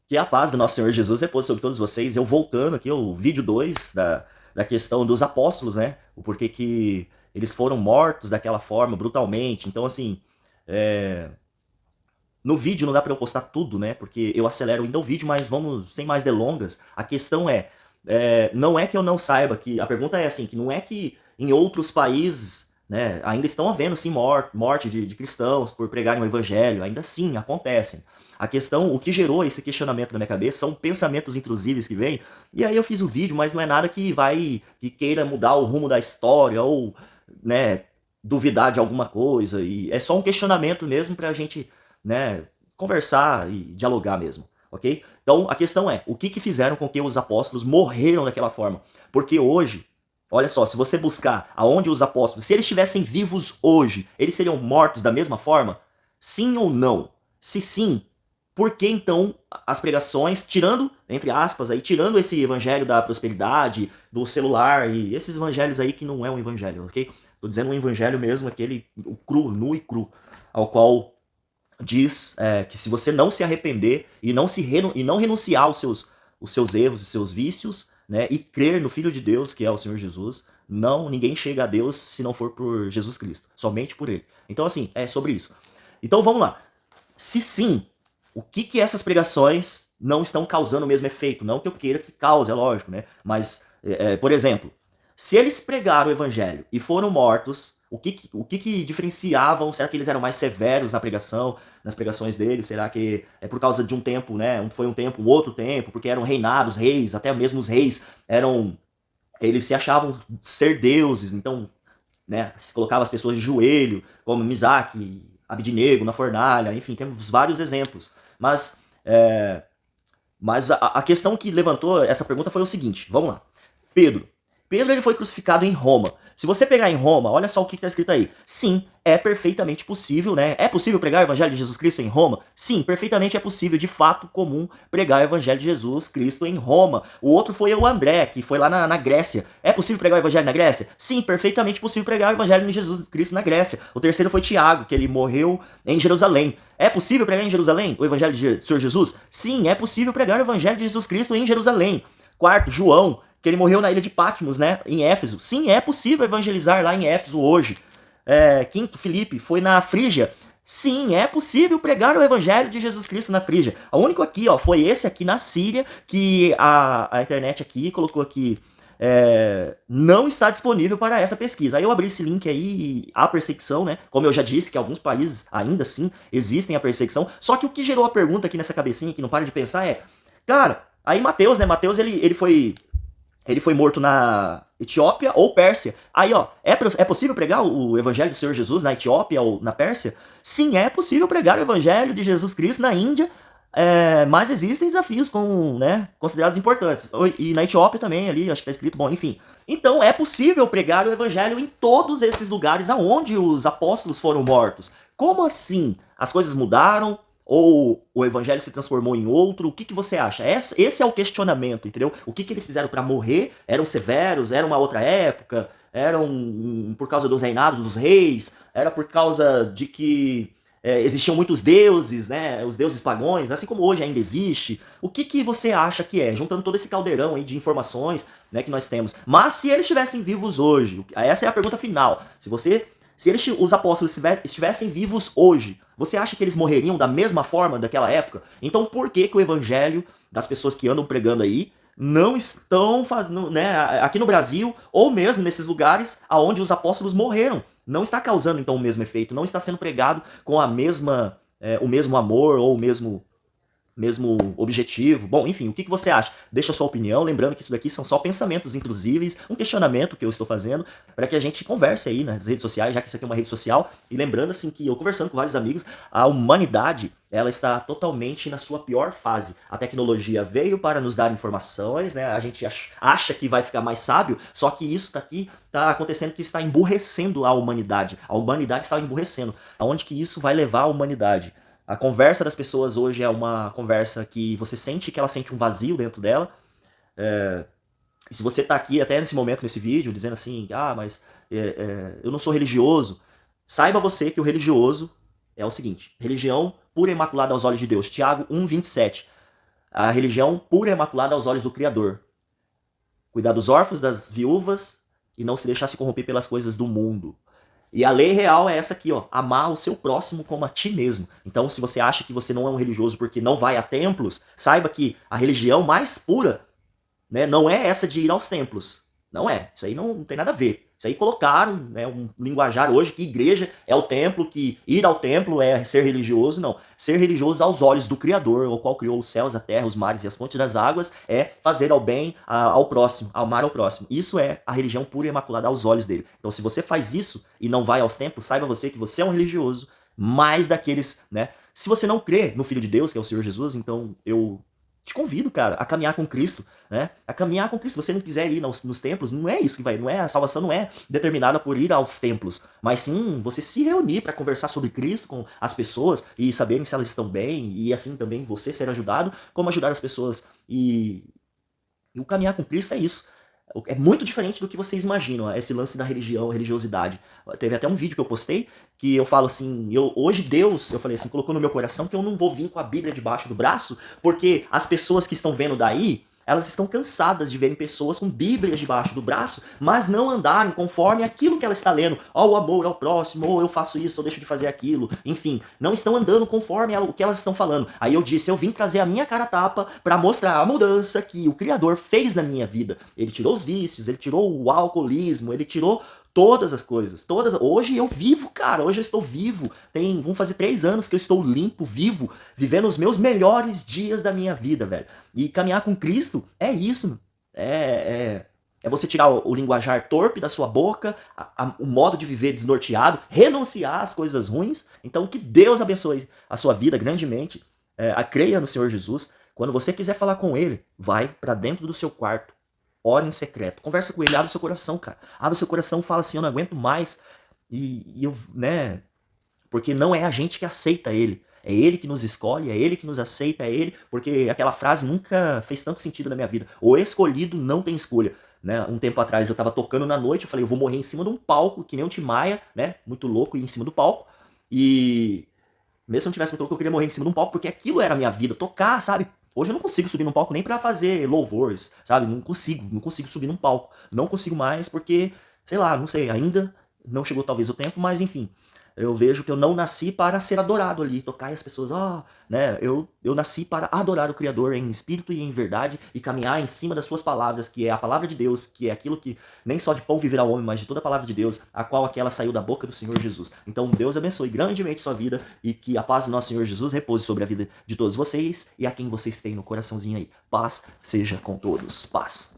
Que a paz do nosso Senhor Jesus repouse sobre todos vocês. Eu voltando aqui ao vídeo 2 da questão dos apóstolos, né? O porquê que eles foram mortos daquela forma, brutalmente. Então, assim, é, no vídeo não dá pra eu postar tudo, né? Porque eu acelero ainda o vídeo, mas vamos, sem mais delongas. A questão não é que eu não saiba, que a pergunta é assim, que não é que em outros países, né, ainda estão havendo, sim, morte de cristãos por pregarem o evangelho, ainda sim, acontecem. A questão, o que gerou esse questionamento na minha cabeça são pensamentos intrusíveis que vêm, e aí eu fiz o vídeo, mas não é nada que queira mudar o rumo da história, ou, né, duvidar de alguma coisa, e é só um questionamento mesmo pra gente, né, conversar e dialogar mesmo, ok? Então a questão é, o que fizeram com que os apóstolos morreram daquela forma? Porque hoje, olha só, se você buscar aonde os apóstolos, se eles estivessem vivos hoje, eles seriam mortos da mesma forma? Sim ou não? Se sim, por que então as pregações, tirando, entre aspas, aí, tirando esse evangelho da prosperidade, do celular e esses evangelhos aí que não é um evangelho, ok? Tô dizendo um evangelho mesmo, aquele o cru, nu e cru, ao qual diz que se você não se arrepender e não renunciar os seus erros e seus vícios, né, e crer no Filho de Deus, que é o Senhor Jesus, não ninguém chega a Deus se não for por Jesus Cristo, somente por ele. Então, assim, é sobre isso. Então, vamos lá. Se sim, o que essas pregações não estão causando o mesmo efeito? Não que eu queira que cause, é lógico, né? Mas, por exemplo, se eles pregaram o evangelho e foram mortos, o que diferenciavam? Será que eles eram mais severos na pregação, nas pregações deles? Será que é por causa de um tempo, né? Foi um tempo, um outro tempo, porque eram reinados, reis, até mesmo os reis eram. Eles se achavam ser deuses, então, né, se colocava as pessoas de joelho, como Misaque, Abidnego na fornalha, enfim, temos vários exemplos. Mas a questão que levantou essa pergunta foi o seguinte, vamos lá. Pedro. Pedro ele foi crucificado em Roma. Se você pegar em Roma, olha só o que está escrito aí. Sim, é perfeitamente possível, né? É possível pregar o evangelho de Jesus Cristo em Roma? Sim, perfeitamente é possível, de fato comum, pregar o evangelho de Jesus Cristo em Roma. O outro foi o André, que foi lá na Grécia. É possível pregar o evangelho na Grécia? Sim, perfeitamente possível pregar o evangelho de Jesus Cristo na Grécia. O terceiro foi Tiago, que ele morreu em Jerusalém. É possível pregar em Jerusalém o evangelho de Senhor Jesus? Sim, é possível pregar o evangelho de Jesus Cristo em Jerusalém. Quarto, João, que ele morreu na ilha de Patmos, né, em Éfeso. Sim, é possível evangelizar lá em Éfeso hoje. Quinto, Filipe, foi na Frígia. Sim, é possível pregar o evangelho de Jesus Cristo na Frígia. O único aqui, ó, foi esse aqui na Síria, que a internet aqui colocou aqui, não está disponível para essa pesquisa. Aí eu abri esse link aí, a perseguição, né? Como eu já disse, que alguns países ainda assim existem a perseguição. Só que o que gerou a pergunta aqui nessa cabecinha, que não para de pensar, cara, aí Mateus, né? Mateus, ele foi morto na Etiópia ou Pérsia. Aí, ó, é possível pregar o evangelho do Senhor Jesus na Etiópia ou na Pérsia? Sim, é possível pregar o evangelho de Jesus Cristo na Índia, mas existem desafios né, considerados importantes. E na Etiópia também, ali, acho que está escrito, bom, enfim. Então, é possível pregar o evangelho em todos esses lugares aonde os apóstolos foram mortos. Como assim? As coisas mudaram? Ou o evangelho se transformou em outro? O que você acha? Esse é o questionamento, entendeu? O que eles fizeram para morrer? Eram severos? Era uma outra época? Eram por causa dos reinados dos reis? Era por causa de que existiam muitos deuses, né? Os deuses pagãos, assim como hoje ainda existe. O que você acha que é? Juntando todo esse caldeirão aí de informações, né, que nós temos. Mas se eles estivessem vivos hoje, essa é a pergunta final. Se os apóstolos estivessem vivos hoje, você acha que eles morreriam da mesma forma daquela época? Então por que o evangelho das pessoas que andam pregando aí não estão fazendo, né, aqui no Brasil ou mesmo nesses lugares aonde os apóstolos morreram? Não está causando então o mesmo efeito, não está sendo pregado com o mesmo amor ou o mesmo objetivo. Bom, enfim, o que você acha? Deixa a sua opinião, lembrando que isso daqui são só pensamentos intrusíveis, um questionamento que eu estou fazendo, para que a gente converse aí nas redes sociais, já que isso aqui é uma rede social, e lembrando assim que eu conversando com vários amigos, a humanidade, ela está totalmente na sua pior fase. A tecnologia veio para nos dar informações, né? A gente acha que vai ficar mais sábio, só que isso aqui está acontecendo que está emburrecendo a humanidade. A humanidade está emburrecendo. Aonde que isso vai levar a humanidade? A conversa das pessoas hoje é uma conversa que você sente que ela sente um vazio dentro dela. E se você está aqui até nesse momento, nesse vídeo, dizendo assim, mas eu não sou religioso, saiba você que o religioso é o seguinte, religião pura e imaculada aos olhos de Deus, Tiago 1,27. a religião pura e imaculada aos olhos do Criador. Cuidar dos órfãos, das viúvas e não se deixar se corromper pelas coisas do mundo. E a lei real é essa aqui, ó, amar o seu próximo como a ti mesmo. Então, se você acha que você não é um religioso porque não vai a templos, saiba que a religião mais pura, né, não é essa de ir aos templos. Não é. Isso aí não tem nada a ver. Isso aí colocaram, né, um linguajar hoje que igreja é o templo, que ir ao templo é ser religioso. Não. Ser religioso aos olhos do Criador, o qual criou os céus, a terra, os mares e as fontes das águas, é fazer ao bem ao próximo, amar ao próximo. Isso é a religião pura e imaculada aos olhos dele. Então, se você faz isso e não vai aos templos, saiba você que você é um religioso, mais daqueles, né? Se você não crê no Filho de Deus, que é o Senhor Jesus, então eu te convido, cara, a caminhar com Cristo, né? A caminhar com Cristo. Se você não quiser ir nos templos, não é isso que vai, não é, a salvação não é determinada por ir aos templos, mas sim você se reunir para conversar sobre Cristo com as pessoas e saberem se elas estão bem e assim também você ser ajudado, como ajudar as pessoas. E o caminhar com Cristo é isso. É muito diferente do que vocês imaginam, esse lance da religião, religiosidade. Teve até um vídeo que eu postei que eu falo assim, hoje Deus, eu falei assim, colocou no meu coração que eu não vou vir com a Bíblia debaixo do braço, porque as pessoas que estão vendo daí, elas estão cansadas de verem pessoas com Bíblias debaixo do braço, mas não andarem conforme aquilo que ela está lendo. Ó, o amor ao próximo, ou eu faço isso, ou deixo de fazer aquilo. Enfim, não estão andando conforme o que elas estão falando. Aí eu disse, eu vim trazer a minha cara a tapa para mostrar a mudança que o Criador fez na minha vida. Ele tirou os vícios, ele tirou o alcoolismo, ele tirou todas as coisas, todas. Hoje eu vivo, cara, hoje eu estou vivo. Vão fazer 3 anos que eu estou limpo, vivo, vivendo os meus melhores dias da minha vida, velho. E caminhar com Cristo é isso. É você tirar o linguajar torpe da sua boca, o modo de viver desnorteado, renunciar às coisas ruins. Então que Deus abençoe a sua vida grandemente. Creia no Senhor Jesus. Quando você quiser falar com Ele, vai para dentro do seu quarto. Ora em secreto. Conversa com ele, abre o seu coração, cara. Abre o seu coração e fala assim, eu não aguento mais. E eu, né? Porque não é a gente que aceita ele. É ele que nos escolhe, é ele que nos aceita, é ele. Porque aquela frase nunca fez tanto sentido na minha vida. O escolhido não tem escolha. Né? Um tempo atrás eu tava tocando na noite, eu falei, eu vou morrer em cima de um palco, que nem um Tim Maia, né? Muito louco, ir em cima do palco. E mesmo se eu não tivesse muito louco, eu queria morrer em cima de um palco, porque aquilo era a minha vida, tocar, sabe? Hoje eu não consigo subir num palco nem pra fazer louvores, sabe? Não consigo subir num palco. Não consigo mais porque, sei lá, não sei, ainda não chegou talvez o tempo, mas enfim. Eu vejo que eu não nasci para ser adorado ali, tocar e as pessoas, né? Eu nasci para adorar o Criador em espírito e em verdade e caminhar em cima das suas palavras, que é a palavra de Deus, que é aquilo que nem só de pão viverá o homem, mas de toda a palavra de Deus, a qual aquela saiu da boca do Senhor Jesus. Então Deus abençoe grandemente sua vida e que a paz do nosso Senhor Jesus repouse sobre a vida de todos vocês e a quem vocês têm no coraçãozinho aí. Paz seja com todos. Paz.